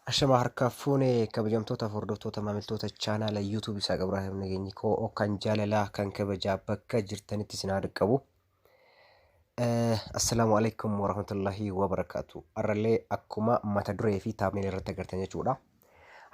Ashama harka fuune kabajamtoota hordoftoota maamiltoota chaanaala YouTube isaa Ibraahim Nageenyi koo kan jaalalaa kan kabajaa bakka jirtanitti isin haa dhaqqabu. Assalaamu alaikum warahmatullahi wabarakatuh. Arralee akkuma mata duree fi taabneen irratti agartan jechuudha.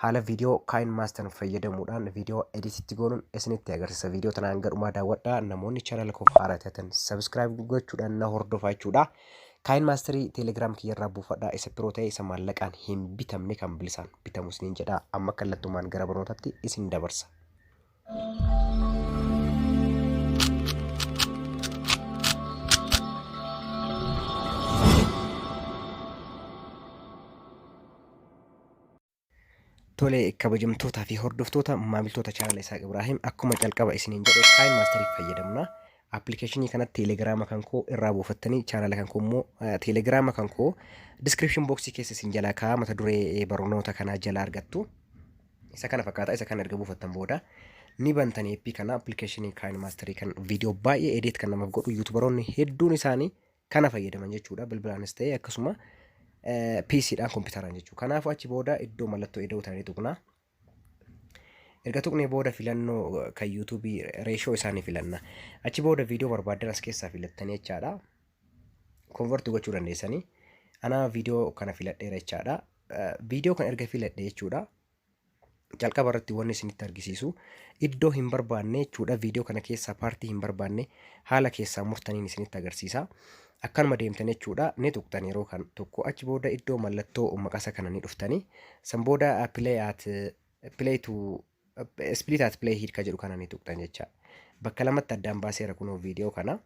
Haala viidiyoo Kine Master fayyadamuudhaan viidiyoo edititti goonuun isinitti agarsiisa. Viidiyoo tanaan gadhumaa daawwadhaa. Namoonni chaanaala koo haaraa taatan subscribe gochuudhaan na hordofaa jechuudha. Kine Master Telegram kiyyarraa buufadhaa isa biroo ta'e isa maallaqaan hin bitamne kan bilisaan bitamu isiniin jedha. Amma kallattumaan gara barnootaatti isin dabarsa. Tole kabajamtootaa fi hordoftoota maamiltoota chaanaala isaa Ibraahim akkuma calqaba isiniin jedhe Kine Master fayyadamna. Appilikeeshinii kanatti Telegrama kan koo irraa buufattanii chaanaala kan koo immoo Telegrama kan koo description boxii keessa isin jalaa kaa'aa mata duree barnoota kanaa jalaa argattu. Isa kana fakkaata. Isa kana erga buufattan booda ni bantanii eeppii kana appilikeeshinii Kine Master kan viidiyoo baay'ee edit kan namaaf godhu yuutubaroonni hedduun isaanii kana fayyadaman jechuudha. Bilbilaanis ta'e akkasuma PCdhaan kompiitaraan jechuudha. Kanaafuu achi booda iddoo mallattoo eda'uu ta'anii tuqna. Erga tuqnee booda filannoo kan YouTube reeshoo isaanii filanna. Achi booda viidiyoo barbaadan as keessaa filattanii jechaadha. Konvertii gochuu dandeessanii. Ana viidiyoo kana filadheera jechaadha. Viidiyoo kana erga filadhe jechuudha. Jalqaba irratti wanni isinitti argisiisu iddoo hin barbaanne jechuudha. Viidiyoo kana keessaa paartii hin barbaanne haala keessaa murtaniin isinitti agarsiisa. Akkanuma deemtan jechuudha. Ni tuqtan yeroo kan tokko achi booda iddoo mallattoo maqasa kana ni dhuftanii san booda split at play hidka jedhu kana ni tuqtan jecha. Bakka lamatti addaan baaseera kunoo viidiyoo kana.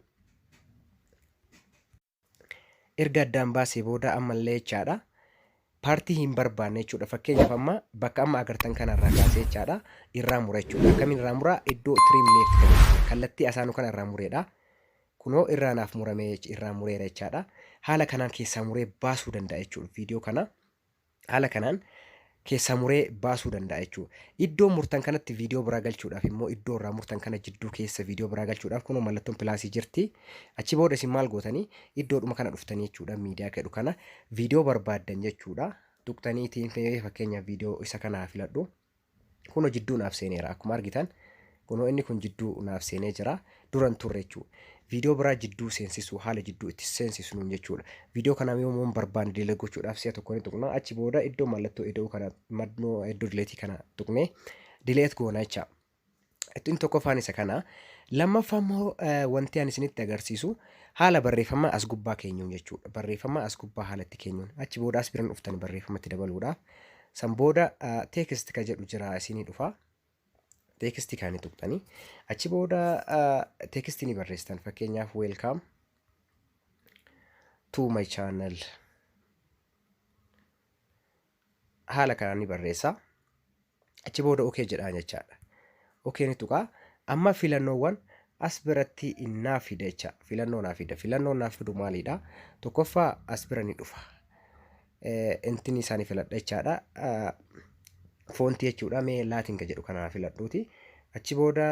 Erga addaan baasee booda ammallee jechaadha. Paartii hin barbaanne jechuudha. Fakkeenyaaf amma bakka amma agartan kanarraa kaasee jechaadha. Irraa mura jechuudha. Akkamiin irraa muraa? Iddoo trim left kallattii asaanuu kana irraa mureedha. Kunoo irraa naaf muramee irraa mureera jechaadha. Haala kanaan keessaa muree baasuu danda'a jechuudha. Viidiyoo kana haala kanaan keessaa muree baasuu danda'a jechuudha. Iddoo murtan kanatti viidiyoo biraa galchuudhaaf immoo iddoo irraa murtan kana jidduu keessa viidiyoo biraa galchuudhaaf kunoo mallattoon pilaasii jirti. Achi booda isin maal gootanii iddoodhuma kana dhuftanii jechuudha. Miidiyaa jedhu kana viidiyoo barbaaddan jechuudha. Tuqxaniitiin fakkeenyaaf viidiyoo isa kanaa filadhu. Kunoo jidduu naaf seeneera akkuma argitan. Kunoo inni kun jidduu naaf seenee jira. Duran turre jechuudha. Viidiyoo biraa jidduu seensisu haala jidduu itti seensisnuun jechuudha. Viidiyoo kana yommuu barbaanne dileet gochuudhaaf si'a tokko ni tuqna. Achi booda iddoo mallattoo eda'uu kana madnoo iddoo dileetii kana tuqnee dileet goona jecha. Inni tokkoffaan isa kana. Lammaffaa immoo wanti ani isinitti agarsiisu haala barreeffama as gubbaa keenyuun jechuudha. Barreeffama as gubbaa haalatti keenyuun. Achi booda as biraan dhuftanii barreeffamatti dabaluudhaaf. San booda teekist ka jedhu jira isinii dhufa. Teekistii kan tuqxanii achi booda teekistii ni barreessitan. Fakkeenyaaf welcome to my channel haala kanaan ni barreessa. Achi booda okay jedhaan jechaadha. Okay ni tuqaa. Amma filannoowwan as biratti naaf fida jecha. Filannoo naaf fida. Filannoo naaf fidu maalidha? Tokkoffaa as bira ni dhufa. Intini isaanii filadha jechaadha. Foontii jechuudha. Mee laatiin ka jedhu kana filadhuuti. Achi booda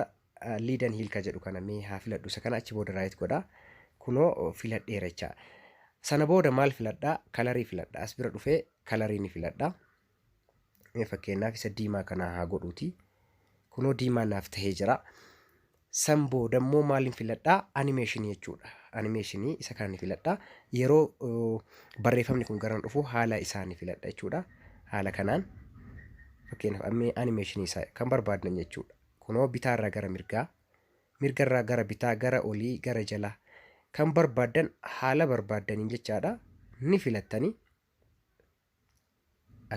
liidan hiil ka jedhu kana mee haa filadhu. Isa kana achi booda raayit godha. Kunoo filadheera jecha. Sana booda maal filadhaa? Kalarii filadha. As bira dhufee kalarii ni filadha. Mee fakkeenyaaf isa diimaa kana haa godhuuti. Kunoo diimaa naaf tahee jira. San booda immoo maaliin filadhaa? Animeeshinii jechuudha. Animeeshinii isa kana ni filadha. Yeroo barreeffamni kun garaan dhufu haala isaa ni filadha jechuudha. Haala kanaan fakkeenyaaf ammee animeeshinii isaa kan barbaaddan jechuudha. Kunoo bitaarraa gara mirgaa, mirgarraa gara bitaa, gara olii, gara jalaa kan barbaaddan haala barbaaddaniin jechaadha. Ni filattanii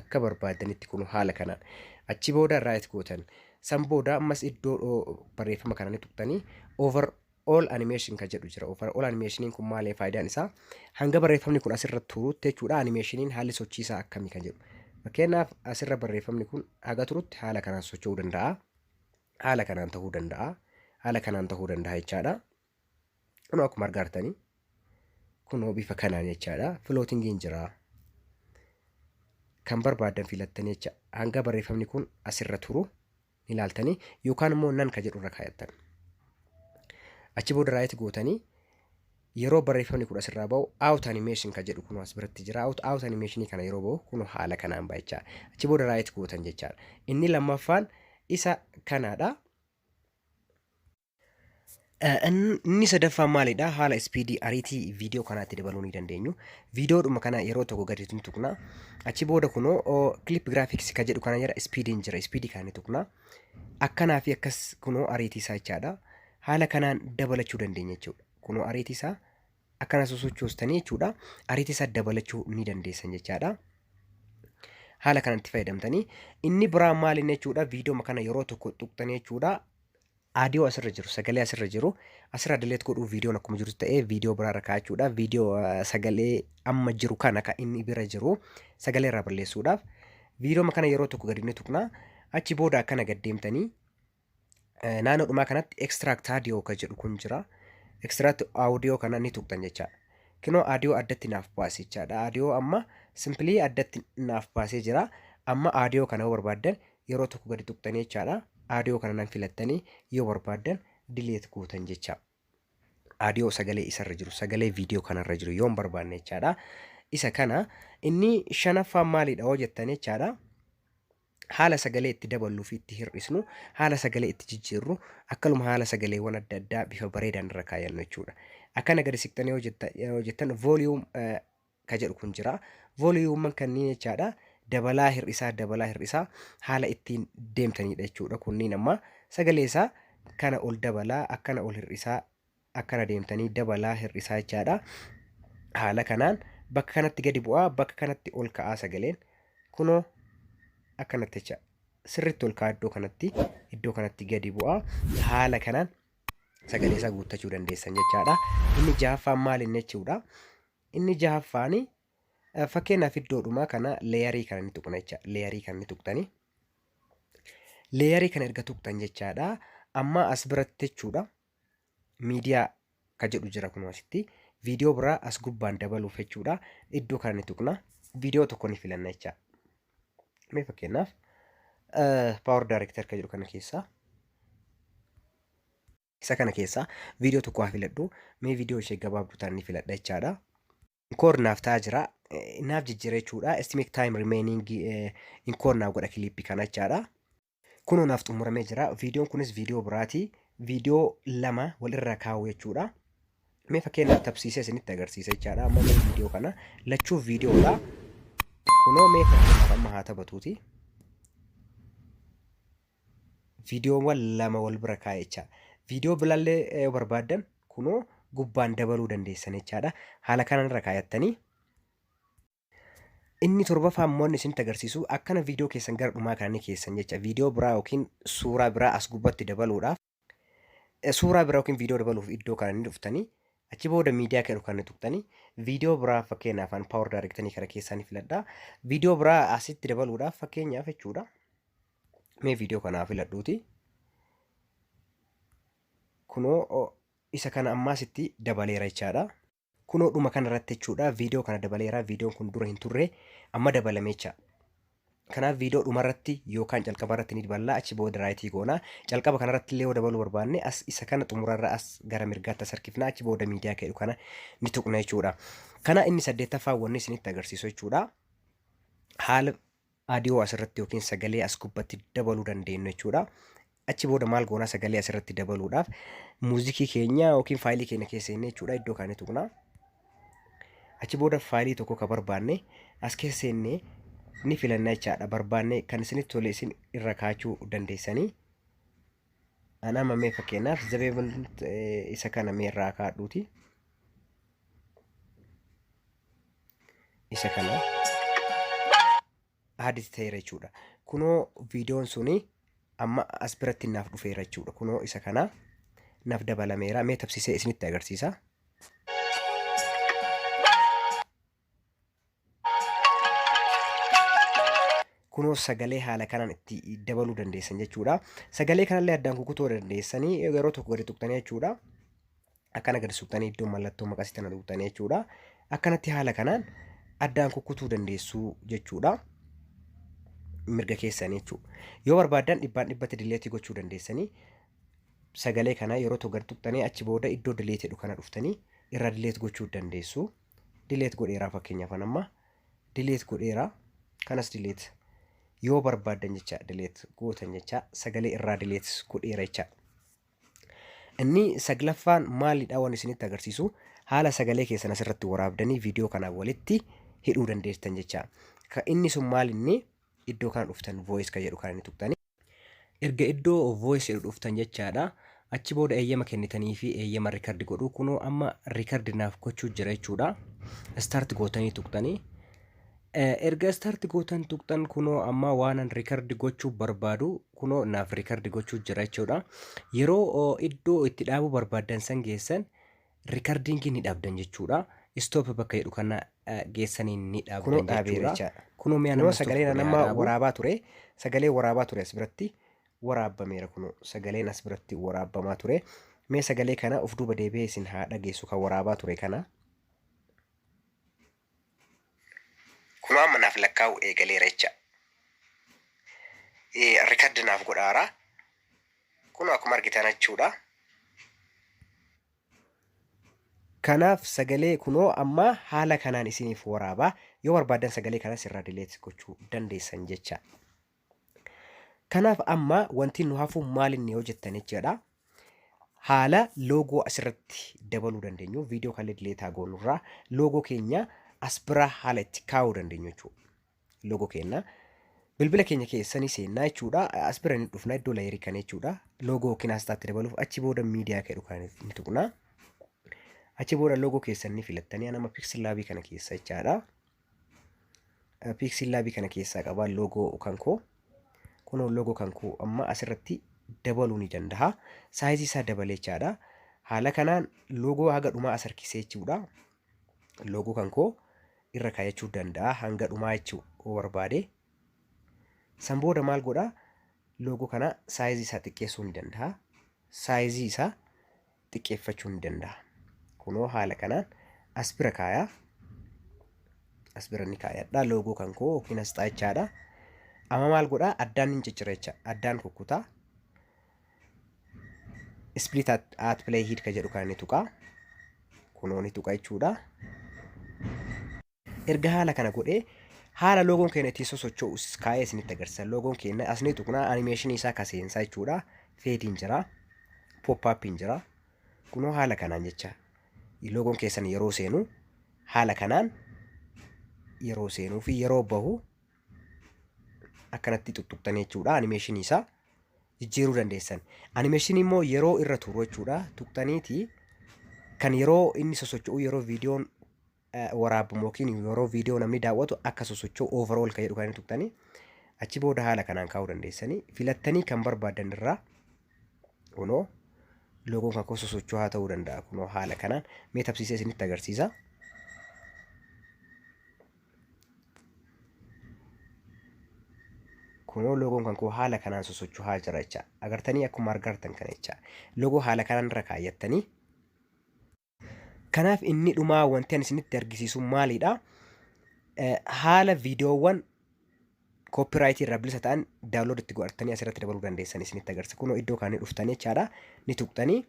akka barbaaddanitti kun haala kanaan. Achi booda raayit gootan. San booda ammas iddoo barreeffama kana ni tuqxanii over all animation kan jedhu jira. Over all animationiin kun maali faayidaan isaa? Hanga barreeffamni kun asirratti turutti jechuudha. Animationiin haalli sochiisaa akkamii kan jedhu. Fakkeenyaaf asirra barreeffamni kun haga turutti haala kanaan socho'uu danda'a. Haala kanaan ta'uu danda'a. Haala kanaan ta'uu danda'a jechaadha. Kunoo akkuma argaartanii kunoo bifa kanaan jechaadha. Filootingiin jira. Kan barbaadan filattanii jecha hanga barreeffamni kun asirra turu ni ilaaltanii yookaan immoo nan ka jedhu irra kaayattan. Achi booda raayit gootanii yeroo barreeffamni kun asirraa ba'u out animation kan jedhu kun as biratti jira. Out animation kana yeroo ba'u kun haala kanaan ba'a jechaadha. Achi booda right gootan jechaadha. Inni lammaffaan isa kanaadha. Inni sadaffaan maalidha? Haala speedii ariitii viidiyoo kanaatti dabaluu ni dandeenyu. Viidiyoodhuma kana yeroo tokko gadi tuqna. Achi booda kunoo clip graphics kan jedhu kana jira speediin jira. Speedii kana ni tuqna. Akkanaa fi akkas kunoo ariitii isaa jechaadha. Haala kanaan dabalachuu dandeenya jechuudha. Kunoo ariitii isaa akkana sosochoostanii jechuudha. Ariitii isaa dabalachuu ni dandeessan jechaadha. Haala kanatti fayyadamtanii inni biraa maali jechuudha? Viidiyoo kana yeroo tokko tuqtanii jechuudha. Audio asirra jiru, sagalee asirra jiru, asirra delete godhuu viidiyoon akkuma jiru ta'ee viidiyoo biraa irra kaa'achuudha. Viidiyoo sagalee amma jiru kana kan inni bira jiru sagalee irraa balleessuudhaaf viidiyoo kana yeroo tokko gadi ni tuqna. Achi booda akkana gad deemtanii naannoodhumaa kanatti extract audio kan jedhu kun jira. Extract audio kana ni tuqtan jechaadha. Kunoo audio addatti naaf baasee jechaadha. Audio amma simply addatti naaf baasee jira. Amma audio kana barbaaddan yeroo tokko gadi tuqtanii jechaadha. Audio kana nan filattanii yoo barbaaddan delete gootan jecha. Audio sagalee isarra jiru, sagalee viidiyoo kanarra jiru yoo barbaanne jechaadha. Isa kana inni shanaffaan maalidha hoo jettanii jechaadha. Haala sagalee itti dabaluu fi itti hir'isnu, haala sagalee itti jijjiirru, akkaluma haala sagaleewwan adda addaa bifa bareedaan irra kaayyannu jechuudha. Akkana gadi siqtanii yoo jettan volume kan jedhu kun jira. Volume kanneen jechaadha. Dabalaa hir'isaa haala ittiin deemtanidha jechuudha. Kunniin amma sagalee isaa kana ol dabalaa, akkana ol hir'isaa, akkana deemtanii dabalaa hir'isaa jechaadha. Haala kanaan bakka kanatti gadi bu'aa, bakka kanatti ol ka'aa sagaleen kunoo akkanatti jecha sirriitti ol ka'aa iddoo kanatti gadi bu'aa. Haala kanaan sagalee isaa guuttachuu dandeessan jechaadha. Inni jahaffaan maaliin jechuudha? Inni jahaffaani fakkeenyaaf iddoodhumaa kana leeyarii kana ni tuqna jecha. Leeyarii kana ni tuqtanii. Leeyarii kana erga tuqtan jechaadha. Amma as biratti jechuudha. Miidiyaa kan jedhu jira kun asitti. Viidiyoo biraa as gubbaan dabaluuf jechuudha. Iddoo kana ni tuqna. Viidiyoo tokko ni filanna jecha. Mee fakkeenyaaf Power Director kan jedhu kana keessaa. Isa kana keessaa viidiyoo tokko haa filadhu. Mee viidiyoo ishee gabaabduu ta'an ni filadha jechaadha. Inkoor naaf ta'aa jira. Naaf jijjiirra jechuudha. Estimate time remaining inkoor naaf godha kiliippii kana jechaadha. Kunoo naaf xumuramee jira. Viidiyoon kunis viidiyoo biraati. Viidiyoo lama walirra kaa'u jechuudha. Mee fakkeenyaaf tabsiisee isinitti agarsiisa jechaadha. Amma viidiyoo kana lachuuf viidiyoodha. Kunoo mee fakkeenyaaf amma haa taphatuuti. Viidiyoowwan lama wal bira kaa'e jecha. Viidiyoo biraallee barbaaddan kunoo gubbaan dabaluu dandeessan jechaadha. Haala kanaan irra kaayattanii. Inni torbaffaan immoo isinitti agarsiisu akkana viidiyoo keessan gara dhumaa kana keessan jecha. Viidiyoo biraa yookiin suuraa biraa as gubbatti dabaluudhaaf suuraa biraa yookiin viidiyoo dabaluuf iddoo kana ni dhuftanii achi booda miidiyaa kan dhuftanii tuqtanii viidiyoo biraa fakkeenyaaf Power Director kana keessaa ni filadha. Viidiyoo biraa asitti dabaluudhaaf fakkeenyaaf jechuudha. Mee viidiyoo kanaa filadhuuti. Kunoo isa kana ammaasitti dabaleera jechaadha. Kunoo dhuma kana irratti jechuudha. Viidiyoo kana dabaleera. Viidiyoon kun dura hin turre amma dabalame jecha. Kanaaf viidiyoo dhuma irratti yookaan calqaba irratti ni daballa. Achi booda raayitii goona. Calqaba kana irratti illee dabaluu barbaanne as isa kana xumurarra as gara mirgaatti sarkifna. Achi booda miidiyaa ka'e kana ni tuqna jechuudha. Kana inni 8ffaa wanni isinitti agarsiisu jechuudha. Haala aadiyoo asirratti yookiin sagalee as gubbatti dabaluu dandeenyu jechuudha. Achi booda maal goona sagalee asirratti dabaluudhaaf muuzikii keenya yookiin faayilii keenya keessa inni jechuudha. Iddoo kana tuqna. Achi booda faayilii tokko ka barbaanne as keessa inni ni filanna jechaadha. Barbaanne kan isinitti tole isin irra kaachuu dandeessanii. Ana mamee fakkeenyaaf zabeebal isa kana mee irraa kaadhuuti. Isa kana adii ta'eera jechuudha. Kunoo viidiyoon suni amma as biratti naaf dhufeera jechuudha. Kunoo isa kana naaf dabalameera. Mee tabsiisee isinitti agarsiisa. Kunoo sagalee haala kanaan itti dabaluu dandeessan jechuudha. Sagalee kanallee addaan kukkutoo dandeessanii yeroo tokko gadi tuqtanii jechuudha. Akkana gadi tuqtanii iddoo mallattoo maqasii tana tuqtanii jechuudha. Akkanatti haala kanaan addaan kukkutuu dandeessuu jechuudha. Mirga keessanii jechuudha. Yoo barbaadan dhibbatti dileetii gochuu dandeessanii sagalee kana yeroo tokko gadi tuqtanii achi booda iddoo dileetii kana dhuftanii irraa dileet gochuu dandeessu. Dileet godheeraa fakkeenyaaf amma dileet godheeraa kanas dileet yoo barbaadan jecha dileet gootan jecha sagalee irraa dileet godheera jecha. Inni saglaffaan maalidha waan isinitti agarsiisu haala sagalee keessan asirratti waraabdanii viidiyoo kanaan walitti hidhuu dandeessan jecha. Ka inni sun maal inni iddoo kana dhuftan voice kan jedhu kan inni tuqtani. Erga iddoo voice jedhu dhuftan jechaadha. Achi booda eeyyama kennitanii fi eeyyama record godhuu kunoo amma record naaf gochuu jira jechuudha. Start gootanii tuqtanii. Erga start gootan tuqtan kunoo amma waanan record gochuu barbaadu kunoo naaf record gochuu jira jechuudha. Yeroo iddoo itti dhaabuu barbaadan san geessan recording ni dhaabdan jechuudha. Stop bakka jedhu kana geessanii ni dhaabdan jechuudha. Kunoo mi'a nama sagalee nama waraabaa ture. Sagalee waraabaa ture as biratti waraabameera kunoo sagaleen as biratti waraabamaa ture. Mee sagalee kana of duuba deebi'ee isin haa dhageessu kan waraabaa ture kana. Kunoo amma naaf lakkaa'u eegaleera jecha. Record naaf godhaara. Kunoo akkuma argitan jechuudha. Kanaaf sagalee kunoo amma haala kanaan isiniif waraabaa. Yoo barbaadan sagalee kanas irraa dileet gochuu dandeessan jecha. Kanaaf amma wanti nu hafu maal inni yoo jettan jechaadha. Haala loogoo asirratti dabaluu dandeenyu viidiyoo kan dileetaa goonurraa loogoo keenya as bira haala itti kaa'uu dandeenyu jechuudha. Loogoo keenya bilbila keenya keessanii seennaa jechuudha. As bira ni dhufna iddoo layerii kan jechuudha. Loogoo keenyaatti dabaluuf achi booda miidiyaa jedhu kan ni tuqna. Achi booda loogoo keessan ni filattanii nama Pixel Lab kana keessa jechaadha. Pixel Lab kana keessaa qabaa loogoo kan koo. Kunoo loogoo kan koo amma asirratti dabaluu ni danda'a. Saayizii isaa dabalee jechaadha. Haala kanaan loogoo haga dhumaa as harkisee jechuudha. Loogoo kan koo irra kaayachuu danda'a hanga dhumaa jechuu barbaade. San booda maal godha? Loogoo kana saayizii isaa xiqqeessuu ni danda'a. Saayizii isaa xiqqeeffachuu ni danda'a. Kunoo haala kanaan as bira kaayaa. As bira ni kaayadha loogoo kan koo yookiin asxaa jechaadha. Amma maal godha? Addaan ni ciccira jecha. Addaan kukkutaa. Split at play hid kan jedhu kan inni tuqaa. Kunoo ni tuqa jechuudha. Erga haala kana godhee haala loogoon keenya itti sosocho'u kaayee isinitti agarsiisa. Loogoon keenya as ni tuqna animeeshinii isaa kaseensaa jechuudha. Feediin jira. Pop-uppiin jira. Kunoo haala kanaan jecha. Loogoon keessan yeroo seenu haala kanaan yeroo seenuu fi yeroo bahu akkanatti tuttuqtanii jechuudha. Animeeshinii isaa jijjiiruu dandeessan. Animeeshinii immoo yeroo irra turu jechuudha. Tuqtaniiti kan yeroo inni sosocho'u yeroo viidiyoon waraabamu yookiin yeroo viidiyoo namni daawwatu akka sosocho'u overall kan jedhu kan tuqtanii achi booda haala kanaan kaa'uu dandeessanii filattanii kan barbaadan irraa kunoo loogoon kan koo sosocho'aa ta'uu danda'a. Kunoo haala kanaan mee tabsiisee isinitti agarsiisa. Kunoo loogoon kan koo haala kanaan sosocho'aa jira jecha. Agartanii akkuma argartan kana jecha. Loogoo haala kanaan irra kaayyattanii. Kanaaf inni dhumaa wanti ani isinitti argisiisu maalidha? Haala viidiyoowwan koopiraayitii irraa bilisa ta'an daawunlood itti godhatanii asirratti dabaluu dandeessan isinitti agarsiisa. Kunoo iddoo kana dhuftanii jechaadha. Ni tuqtanii.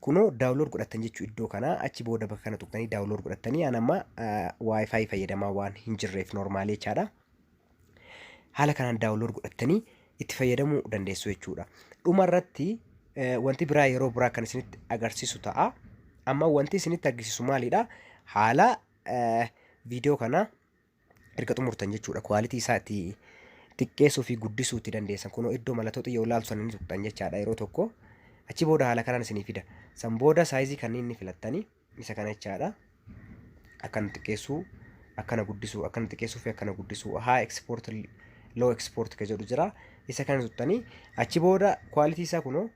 Kunoo daawunlood godhatan jechuu iddoo kana achi booda bakka kana tuqtanii daawunlood godhatanii an amma waayifaayi fayyadamaa waan hin jirreef noormaalii jechaadha. Haala kanaan daawunlood godhatanii itti fayyadamuu dandeessu jechuudha. Dhuma irratti wanti biraa yeroo biraa kan isinitti agarsiisu ta'a. Amma wanti isinitti agarsiisu maalidha? Haala viidiyoo kana erga xumurtan jechuudha. Kwaalitii isaa itti xiqqeessuu fi guddisuu itti dandeessan. Kunoo iddoo mallattoo xiyyoo ilaaltu ni tuqxan jechaadha yeroo tokko. Achi booda haala kanaan isinii fida. San booda saayizii kanneen ni filattanii isa kana jechaadha. Akkana xiqqeessuu, akkana guddisuu, akkana xiqqeessuu fi akkana guddisuu. Haa export low export kan jedhu jira. Isa kana tuqxanii achi booda kwaalitii isaa kunoo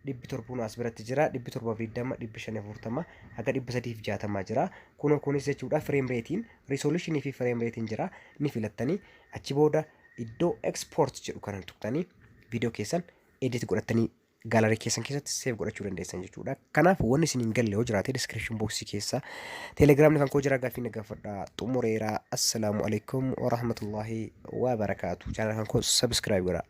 700 as biratti jira. 720, 540 haga 360 jira. Kunoo kunis jechuudha frame ratein, resolution fi frame ratein jira. Ni filattanii achi booda iddoo export jedhu kana tuqxanii viidiyoo keessan edit godhatanii gaalarii keessan keessatti save godhachuu dandeessan jechuudha. Kanaaf wanni isin hin galle yoo jiraate description box keessa telegramni kan koo jira gaaffii gaafadha. Xumureera. Assalaamu alaikum wa rahmatullahi wa barakaatu. Channel kan koo subscribe godhaa.